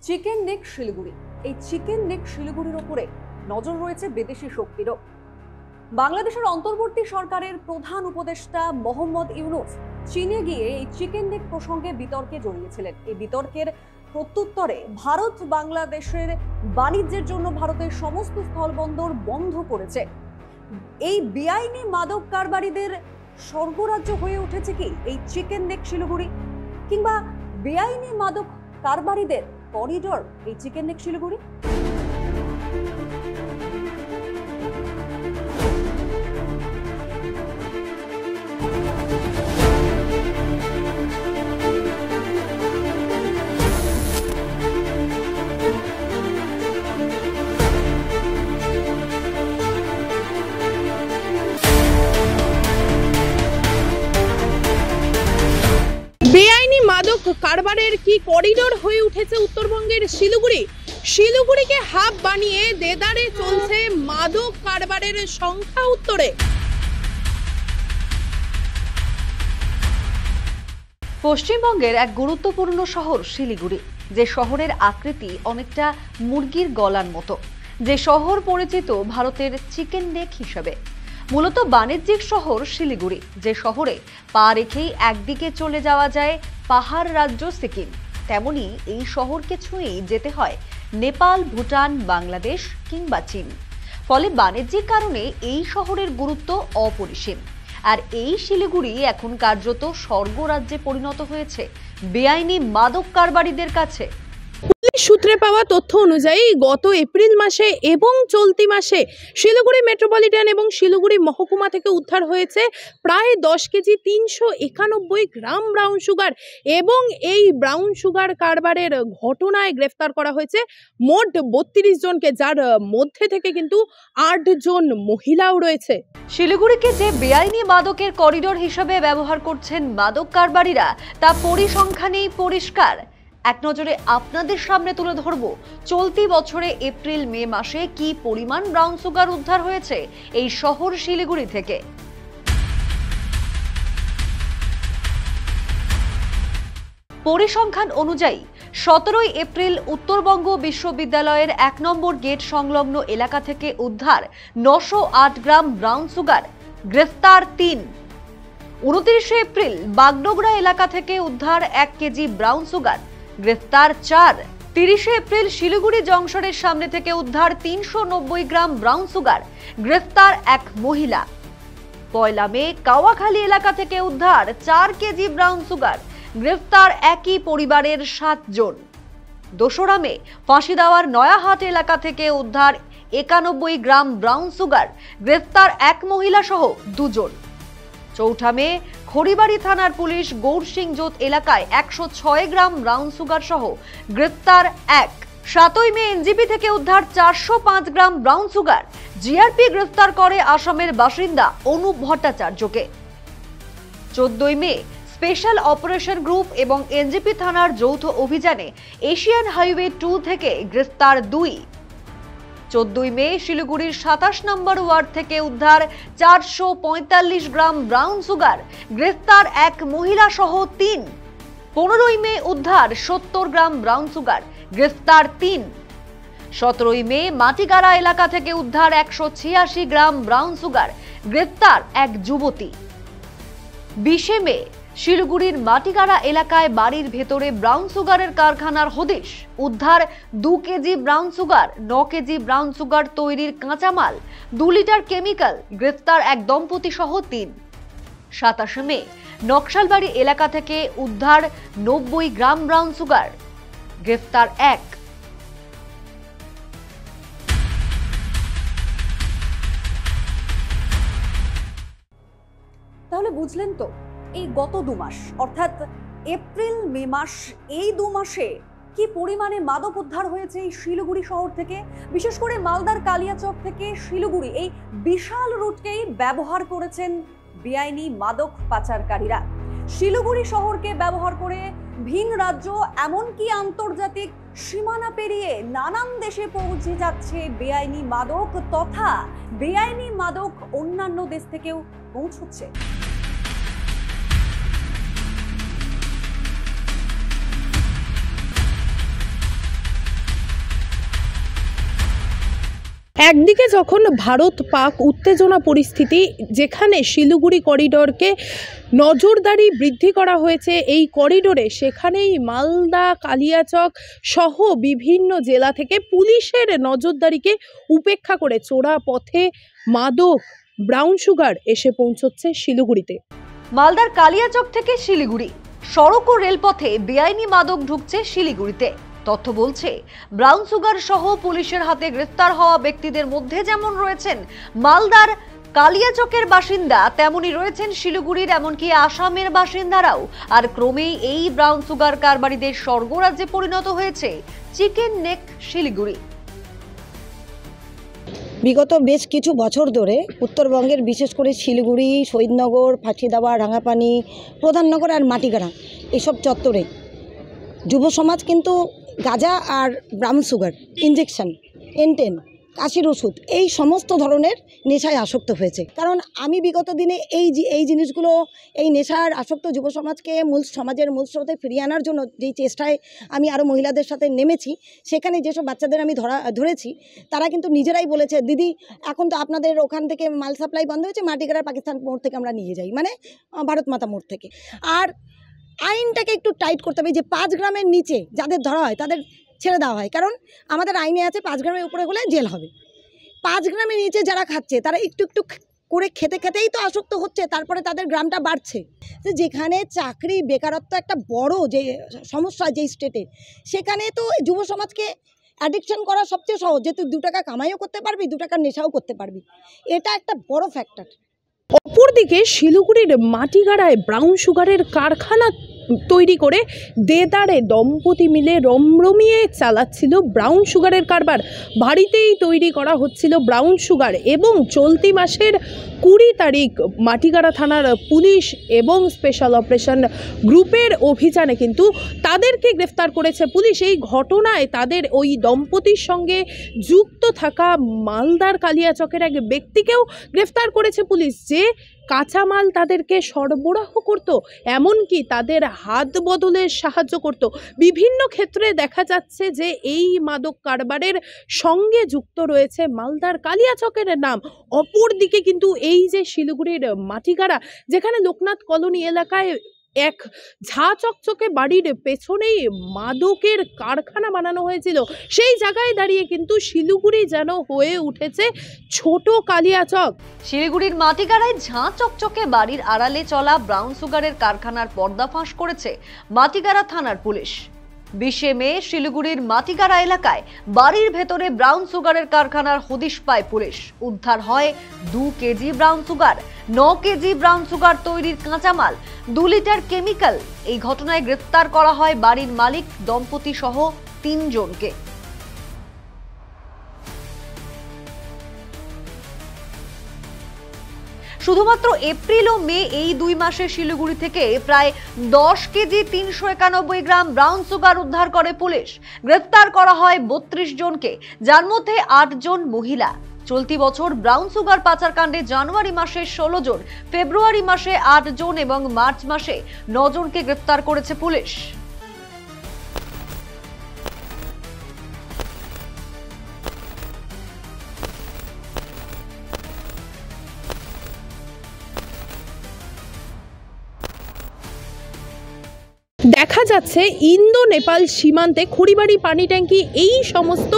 Chicken neck Siliguri. এই chicken neck শিলিগুড়ির ওপরে নজর রয়েছে বিদেশি শক্তিরও। বাংলাদেশের অন্তর্বর্তী সরকারের প্রধান উপদেষ্টা মোহাম্মদ ইউনুস চীনে গিয়ে এই চিকেন নেক প্রসঙ্গে বিতর্কে জড়িয়েছিলেন। এই বিতর্কের প্রত্যুত্তরে ভারত বাংলাদেশের বাণিজ্যের জন্য ভারতের সমস্ত স্থলবন্দর বন্ধ করেছে। এই বেআইনি মাদক কারবারিদের স্বর্গরাজ্য হয়ে উঠেছে কি এই চিকেন নেক শিলিগুড়ি, কিংবা বেআইনি মাদক কারবারিদের করিডোর এই চিকেন নেক শিলিগুড়ি? বেআইনি মাদক কারবারের কি করিডোর হয়ে উঠেছে উত্তরবঙ্গের শিলিগুড়ি। শিলিগুড়িকে হাব বানিয়ে দেদারে চলছে মাদক কারবারের সংখ্যা উত্তরে। পশ্চিমবঙ্গের এক গুরুত্বপূর্ণ শহর শিলিগুড়ি, যে শহরের আকৃতি অনেকটা মুরগির গলার মতো, যে শহর পরিচিত ভারতের চিকেন নেক হিসেবে। মূলত বাণিজ্যিক শহর শিলিগুড়ি, যে শহরে পা রেখেই একদিকে চলে যাওয়া যায় পাহাড় রাজ্য সিকিম, তেমনি এই শহরকে ছুঁয়েই যেতে হয় নেপাল, ভুটান, বাংলাদেশ কিংবা চীন। ফলে বাণিজ্যিক কারণে এই শহরের গুরুত্ব অপরিসীম। আর এই শিলিগুড়ি এখন কার্যত স্বর্গরাজ্যে পরিণত হয়েছে বেআইনি মাদক কারবারিদের কাছে। পুলিশ সূত্রে পাওয়া তথ্য অনুযায়ী গত এপ্রিল মাসে এবং চলতি মাসে শিলিগুড়ি মেট্রোপলিটন এবং শিলিগুড়ি মহকুমা থেকে উদ্ধার হয়েছে প্রায় 10 কেজি 391 গ্রাম ব্রাউন সুগার, এবং এই ব্রাউন সুগার কারবারের ঘটনায় গ্রেফতার করা হয়েছে মোট 32 জনকে, যার মধ্যে থেকে কিন্তু 8 জন মহিলাও রয়েছে। শিলিগুড়িকে যে বেআইনি মাদকের করিডোর হিসেবে ব্যবহার করছেন মাদক কারবারিরা, তা পরিসংখ্যানেই পরিষ্কার। এক নজরে আপনাদের সামনে তুলে ধরব চলতি বছরে এপ্রিল মে মাসে কি পরিমাণ ব্রাউন সুগার উদ্ধার হয়েছে এই শহর শিলিগুড়ি থেকে। পরিসংখ্যান অনুযায়ী 17 এপ্রিল উত্তরবঙ্গ বিশ্ববিদ্যালয়ের 1 নম্বর গেট সংলগ্ন এলাকা থেকে উদ্ধার 908 গ্রাম ব্রাউন সুগার, গ্রেফতার 3। 29 এপ্রিল বাগডোগরা এলাকা থেকে উদ্ধার 1 কেজি ব্রাউন সুগার, গ্রেফতার 4। 30 এপ্রিল শিলিগুড়ি জংশনের সামনে থেকে উদ্ধার 390 গ্রাম ব্রাউন সুগার, গ্রেফতার 1 মহিলা। 1 মে কাওয়াখালী এলাকা থেকে উদ্ধার 4 কেজি ব্রাউন সুগার, গ্রেফতার একই পরিবারের 7 জন। 2 মে ফাঁসিদাওয়ার নয়াহাট এলাকা থেকে উদ্ধার 91 গ্রাম ব্রাউন সুগার, গ্রেফতার 1 মহিলা সহ 2 জন। 4 মে খড়িবাড়ি থানার পুলিশ গৌরসিংজোত এলাকায় 106 গ্রাম ব্রাউন সুগার সহ গ্রেফতার 1। 7 মে এনজিপি থেকে উদ্ধার 405 গ্রাম ব্রাউন সুগার, জিআরপি গ্রেফতার করে আসামের বাসিন্দা অনুপ ভট্টাচার্যকে। 14 মে স্পেশাল অপারেশন গ্রুপ এবং এনজিপি থানার যৌথ অভিযানে এশিয়ান হাইওয়ে 2 থেকে গ্রেফতার 2। 14 মে শিলিগুড়ির 27 নম্বর ওয়ার্ড থেকে উদ্ধার 445 গ্রাম ব্রাউন সুগার, গ্রেফতার 1 মহিলা সহ 3। 15 মে উদ্ধার 70 গ্রাম ব্রাউন সুগার, গ্রেফতার 3। 17 মে মাটিগাড়া এলাকা থেকে উদ্ধার 186 গ্রাম ব্রাউন সুগার, গ্রেফতার 1 যুবতী। 20 মে শিলিগুড়ির মাটিগাড়া এলাকায় বাড়ির ভেতরে ব্রাউন সুগারের কারখানার হদিশ, উদ্ধার 2 KG brown sugar, 9 KG brown sugar তৈরির কাঁচামাল, 2 লিটার কেমিক্যাল, গ্রেফতার 1 দম্পতি সহ 3। 27 মে নকশালবাড়ি এলাকা থেকে উদ্ধার 90 গ্রাম ব্রাউন সুগার, গ্রেফতার 1। তাহলে বুঝলেন তো, এই গত 2 মাস অর্থাৎ এপ্রিল মে মাস, এই 2 মাসে কি পরিমাণে মাদক উদ্ধার হয়েছে এই শিলিগুড়ি শহর থেকে। বিশেষ করে মালদার কালিয়াচক থেকে শিলিগুড়ি এই বিশাল রুটকেই ব্যবহার করেছেন বেআইনি মাদক পাচারকারীরা। শিলিগুড়ি শহরকে ব্যবহার করে ভিন রাজ্য, এমনকি আন্তর্জাতিক সীমানা পেরিয়ে নানান দেশে পৌঁছে যাচ্ছে বেআইনি মাদক, তথা বেআইনি মাদক অন্যান্য দেশ থেকেও পৌঁছচ্ছে। একদিকে যখন ভারত পাক উত্তেজনা পরিস্থিতি, যেখানে শিলিগুড়ি করিডোরকে নজরদারি বৃদ্ধি করা হয়েছে এই করিডোরে, সেখানেই মালদা, কালিয়াচক সহ বিভিন্ন জেলা থেকে পুলিশের নজরদারিকে উপেক্ষা করে চোরা পথে মাদক, ব্রাউন সুগার এসে পৌঁছচ্ছে শিলিগুড়িতে। মালদার কালিয়াচক থেকে শিলিগুড়ি সড়ক ও রেলপথে বেআইনি মাদক ঢুকছে শিলিগুড়িতে। তথ্য বলছে, ব্রাউন সুগার সহ পুলিশের হাতে গ্রেফতার হওয়া ব্যক্তিদের মধ্যে যেমন রয়েছেন মালদার কালিয়াচকের বাসিন্দা, তেমনি রয়েছেন শিলিগুড়ির, এমনকি আসামের বাসিন্দারাও। আর ক্রমেই এই ব্রাউন সুগার কারবারিদের স্বর্গরাজ্যে পরিণত হয়েছে চিকেন নেক শিলিগুড়ি। বিগত বেশ কিছু বছর ধরে উত্তরবঙ্গের বিশেষ করে শিলিগুড়ি, শহীদনগর, ফাঁসিদাবা, রাঙাপানি, প্রধাননগর আর মাটিগাড়া এইসব চত্বরে যুব সমাজ কিন্তু গাঁজা আর ব্রাউন সুগার, ইনজেকশন, এনটেন, কাশির ওষুধ এই সমস্ত ধরনের নেশায় আসক্ত হয়েছে। কারণ আমি বিগত দিনে এই জিনিসগুলো, এই নেশার আসক্ত যুব সমাজকে সমাজের মূল স্রোতে ফিরিয়ে আনার জন্য যেই চেষ্টায় আমি আরও মহিলাদের সাথে নেমেছি, সেখানে যেসব বাচ্চাদের আমি ধরেছি তারা কিন্তু নিজেরাই বলেছে, দিদি এখন তো আপনাদের ওখান থেকে মাল সাপ্লাই বন্ধ হয়েছে, মাটিগাড়ার পাকিস্তান মোড় থেকে আমরা নিয়ে যাই, মানে ভারত মাতা মোড় থেকে। আর আইনটাকে একটু টাইট করতে হবে, যে 5 গ্রামের নিচে যাদের ধরা হয় তাদের ছেড়ে দেওয়া হয়। কারণ আমাদের আইনে আছে 5 গ্রামের উপরে হলে জেল হবে। 5 গ্রামের নিচে যারা খাচ্ছে তারা একটু একটু করে খেতেই তো আসক্ত হচ্ছে, তারপরে তাদের গ্রামটা বাড়ছে। যেখানে চাকরি বেকারত্ব একটা বড় যে সমস্যা যেই স্টেটে, সেখানে তো যুব সমাজকে অ্যাডিকশন করা সবচেয়ে সহজ, যেহেতু 2 টাকা কামাইও করতে পারবি, 2 টাকার নেশাও করতে পারবি। এটা একটা বড় ফ্যাক্টর। অপরদিকে শিলিগুড়ির মাটিগাড়ায় ব্রাউন সুগারের কারখানা তৈরি করে দেদারে দম্পতি মিলে রমরমিয়ে চালাচ্ছিল ব্রাউন সুগারের কারবার। বাড়িতেই তৈরি করা হচ্ছিল ব্রাউন সুগার এবং চলতি মাসের 20 তারিখ মাটিগাড়া থানার পুলিশ এবং স্পেশাল অপারেশন গ্রুপের অভিযানে কিন্তু তাদেরকে গ্রেফতার করেছে পুলিশ। এই ঘটনায় তাদের ওই দম্পতির সঙ্গে যুক্ত থাকা মালদার কালিয়াচকের এক ব্যক্তিকেও গ্রেফতার করেছে পুলিশ, যে কাঁচামাল তাদেরকে সরবরাহ করত, এমনকি তাদের হাত বদলের সাহায্য করত। বিভিন্ন ক্ষেত্রে দেখা যাচ্ছে যে এই মাদক কারবারের সঙ্গে যুক্ত রয়েছে মালদার কালিয়াচকের নাম। অপরদিকে কিন্তু এই যে শিলিগুড়ির মাটিগাড়া, যেখানে লোকনাথ কলোনি এলাকায় এক ঝা চকচকে বাড়ির পেছনেই মাদকের কারখানা বানানো হয়েছিল, সেই জায়গায় দাঁড়িয়ে কিন্তু শিলিগুড়ি যেন হয়ে উঠেছে ছোট কালিয়াচক। শিলিগুড়ির মাটিগাড়ায় ঝাঁ চকচকে বাড়ির আড়ালে চলা ব্রাউন সুগারের কারখানার পর্দাফাঁস করেছে মাটিগাড়া থানার পুলিশ। 20 মে শিলিগুড়ির মাটিগাড়া এলাকায় বাড়ির ভেতরে ব্রাউন সুগারের কারখানার হদিশ পায় পুলিশ। উদ্ধার হয় 2 KG brown sugar, 9 KG brown sugar তৈরির কাঁচামাল, 2 লিটার কেমিক্যাল। এই ঘটনায় গ্রেফতার করা হয় বাড়ির মালিক দম্পতি সহ 3 জনকে। শুধুমাত্র এপ্রিল ও মে এই 2 মাসে শিলিগুড়ি থেকে প্রায় 10 কেজি 391 গ্রাম ব্রাউন সুগার উদ্ধার করে পুলিশ। গ্রেফতার করা হয় 32 জনকে, যার মধ্যে 8 জন মহিলা। চলতি বছর ব্রাউন সুগার পাচারকাণ্ডে জানুয়ারি মাসে 16 জন, ফেব্রুয়ারি মাসে 8 জন এবং মার্চ মাসে 9 জনকে গ্রেফতার করেছে পুলিশ। দেখা যাচ্ছে ইন্দো নেপাল সীমান্তে খড়িবাড়ি, পানি ট্যাঙ্কি এই সমস্ত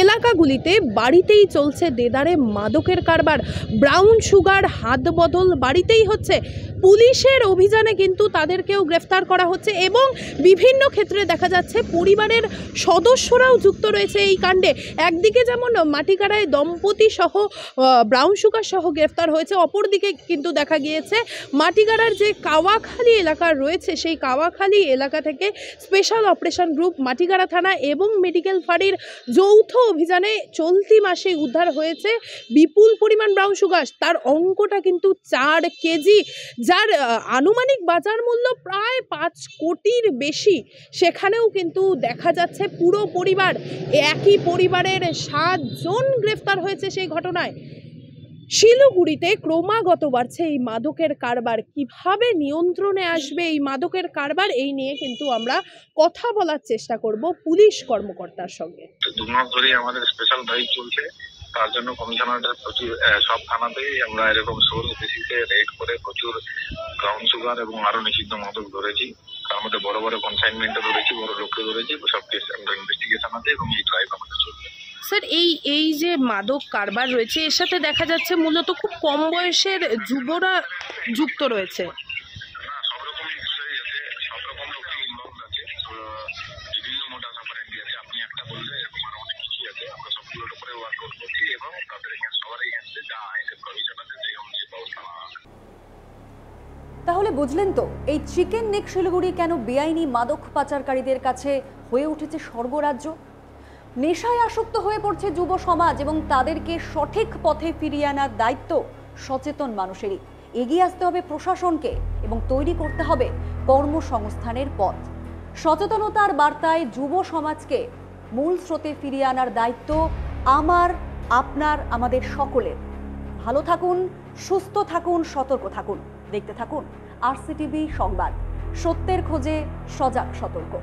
এলাকাগুলিতে বাড়িতেই চলছে দেদারে মাদকের কারবার। ব্রাউন সুগার হাত বদল বাড়িতেই হচ্ছে। পুলিশের অভিযানে কিন্তু তাদেরকেও গ্রেফতার করা হচ্ছে এবং বিভিন্ন ক্ষেত্রে দেখা যাচ্ছে পরিবারের সদস্যরাও যুক্ত রয়েছে এই কাণ্ডে। একদিকে যেমন মাটিগাড়ায় দম্পতি সহ ব্রাউন সুগার সহ গ্রেফতার হয়েছে, অপরদিকে কিন্তু দেখা গিয়েছে মাটিগাড়ার যে কাওয়াখালী এলাকা রয়েছে, সেই কাওয়াখালী এলাকা থেকে স্পেশাল অপারেশন গ্রুপ, মাটিগাড়া থানা এবং মেডিকেল ফাঁড়ির যৌথ অভিযানে চলতি মাসে উদ্ধার হয়েছে বিপুল পরিমাণ ব্রাউন সুগার। তার অঙ্কটা কিন্তু 4 কেজি, যার আনুমানিক বাজার মূল্য প্রায় 5 কোটির বেশি। সেখানেও কিন্তু দেখা যাচ্ছে পুরো পরিবার, একই পরিবারের 7 জন গ্রেফতার হয়েছে সেই ঘটনায়। শিলিগুড়িতে ক্রমাগত বাড়ছে এই মাদকের কারবার। কিভাবে নিয়ন্ত্রণে আসবে এই মাদকের কারবার, এই নিয়ে কিন্তু আমরা কথা বলার চেষ্টা করব পুলিশ কর্মকর্তার সঙ্গে। 2 মাস ধরে আমাদের স্পেশাল ড্রাইভ চলছে। তার জন্য কমিশনারের প্রচুর সব থানাতেই আমরা এরকম সোল বেসিসে রেড করে প্রচুর ব্রাউন সুগার এবং আরো নিষিদ্ধ মাদক ধরেছি। তার মধ্যে বড় বড় কনসাইনমেন্টও ধরেছি, বড় লোককে ধরেছি। সব কেস আমরা ইনভেস্টিগেশন আছে এবং এই ড্রাইভ আমাদের চলবে। স্যার, এই যে মাদক কারবার রয়েছে এর সাথে দেখা যাচ্ছে মূলত খুব কম বয়সের যুবরা যুক্ত রয়েছে। সব রকম বিষয় আছে, সব রকম লোকই ইনভলভ আছে, বিভিন্ন মোডাস অপারেন্ডি আছে। আপনি একটা বললে এরকম আরো অনেক কিছুই আছে। আমরা সবগুলোর উপরে ওয়ার্কআউট করছি এবং তাদের সবার এগেন্স্টে যা আইনের প্রভিশন আছে সেই অনুযায়ী ব্যবস্থা নেওয়া হবে। তাহলে বুঝলেন তো এই চিকেন নেক শিলিগুড়ি কেন বেআইনি মাদক পাচারকারীদের কাছে হয়ে উঠেছে স্বর্গরাজ্য। নেশায় আসক্ত হয়ে পড়ছে যুব সমাজ এবং তাদেরকে সঠিক পথে ফিরিয়ে আনার দায়িত্ব সচেতন মানুষেরই। এগিয়ে আসতে হবে প্রশাসনকে এবং তৈরি করতে হবে কর্মসংস্থানের পথ। সচেতনতার বার্তায় যুব সমাজকে মূল স্রোতে ফিরিয়ে আনার দায়িত্ব আমার, আপনার, আমাদের সকলের। ভালো থাকুন, সুস্থ থাকুন, সতর্ক থাকুন। দেখতে থাকুন RCTV সংবাদ, সত্যের খোঁজে সজাগ সতর্ক।